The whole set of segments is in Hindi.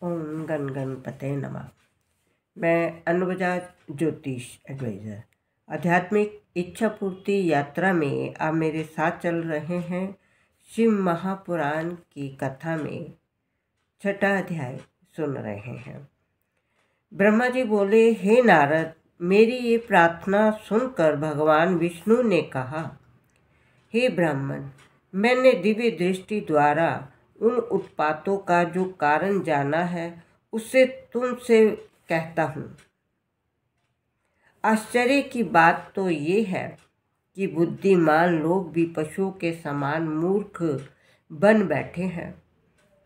ओम गण गणपते नमः। मैं अनु बजाज, ज्योतिष एडवाइज़र, आध्यात्मिक इच्छा पूर्ति यात्रा में आप मेरे साथ चल रहे हैं। शिव महापुराण की कथा में 6वां अध्याय सुन रहे हैं। ब्रह्मा जी बोले, हे नारद, मेरी ये प्रार्थना सुनकर भगवान विष्णु ने कहा, हे ब्राह्मण, मैंने दिव्य दृष्टि द्वारा उन उत्पातों का जो कारण जाना है उससे तुमसे कहता हूँ। आश्चर्य की बात तो ये है कि बुद्धिमान लोग भी पशुओं के समान मूर्ख बन बैठे हैं।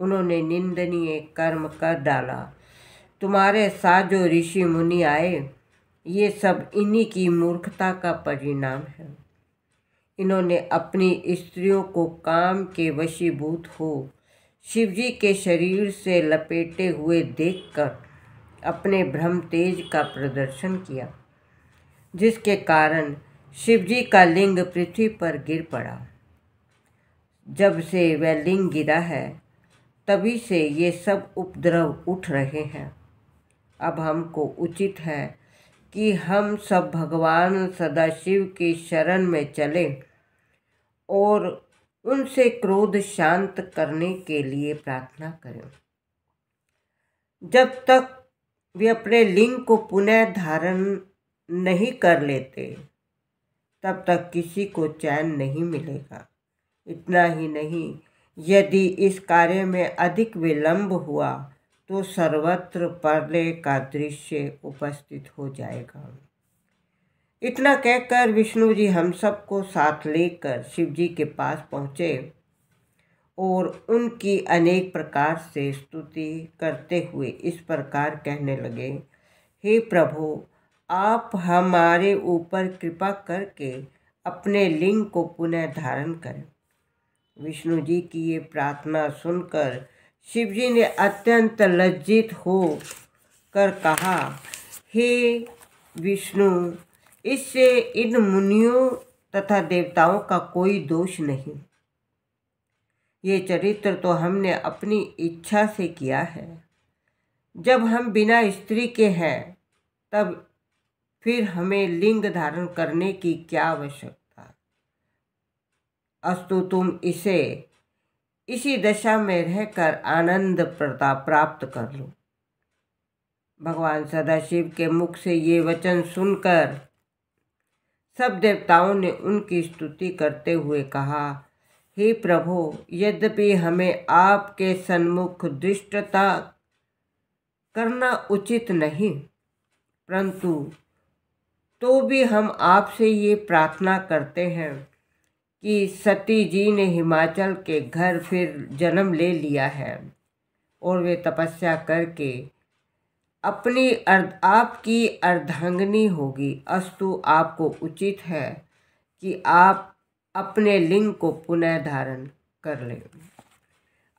उन्होंने निंदनीय कर्म कर डाला। तुम्हारे साथ जो ऋषि मुनि आए, ये सब इन्हीं की मूर्खता का परिणाम है। इन्होंने अपनी स्त्रियों को काम के वशीभूत हो शिवजी के शरीर से लपेटे हुए देखकर अपने ब्रह्म तेज का प्रदर्शन किया, जिसके कारण शिवजी का लिंग पृथ्वी पर गिर पड़ा। जब से वह लिंग गिरा है, तभी से ये सब उपद्रव उठ रहे हैं। अब हमको उचित है कि हम सब भगवान सदाशिव की शरण में चलें और उनसे क्रोध शांत करने के लिए प्रार्थना करें। जब तक वे अपने लिंग को पुनः धारण नहीं कर लेते, तब तक किसी को चैन नहीं मिलेगा। इतना ही नहीं, यदि इस कार्य में अधिक विलंब हुआ तो सर्वत्र प्रलय का दृश्य उपस्थित हो जाएगा। इतना कहकर विष्णु जी हम सबको साथ लेकर शिव जी के पास पहुँचे और उनकी अनेक प्रकार से स्तुति करते हुए इस प्रकार कहने लगे, हे प्रभु, आप हमारे ऊपर कृपा करके अपने लिंग को पुनः धारण करें। विष्णु जी की ये प्रार्थना सुनकर शिव जी ने अत्यंत लज्जित हो कर कहा, हे विष्णु, इससे इन मुनियों तथा देवताओं का कोई दोष नहीं। ये चरित्र तो हमने अपनी इच्छा से किया है। जब हम बिना स्त्री के हैं, तब फिर हमें लिंग धारण करने की क्या आवश्यकता। अस्तु, तुम इसी दशा में रहकर आनंद प्राप्त कर लो। भगवान सदाशिव के मुख से ये वचन सुनकर सब देवताओं ने उनकी स्तुति करते हुए कहा, हे प्रभु, यद्यपि हमें आपके सन्मुख धृष्टता करना उचित नहीं, परंतु तो भी हम आपसे ये प्रार्थना करते हैं कि सती जी ने हिमाचल के घर फिर जन्म ले लिया है और वे तपस्या करके आपकी अर्धांगिनी होगी। अस्तु, आपको उचित है कि आप अपने लिंग को पुनः धारण कर लें।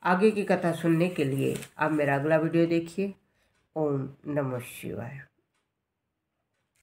आगे की कथा सुनने के लिए आप मेरा अगला वीडियो देखिए। ओम नमः शिवाय।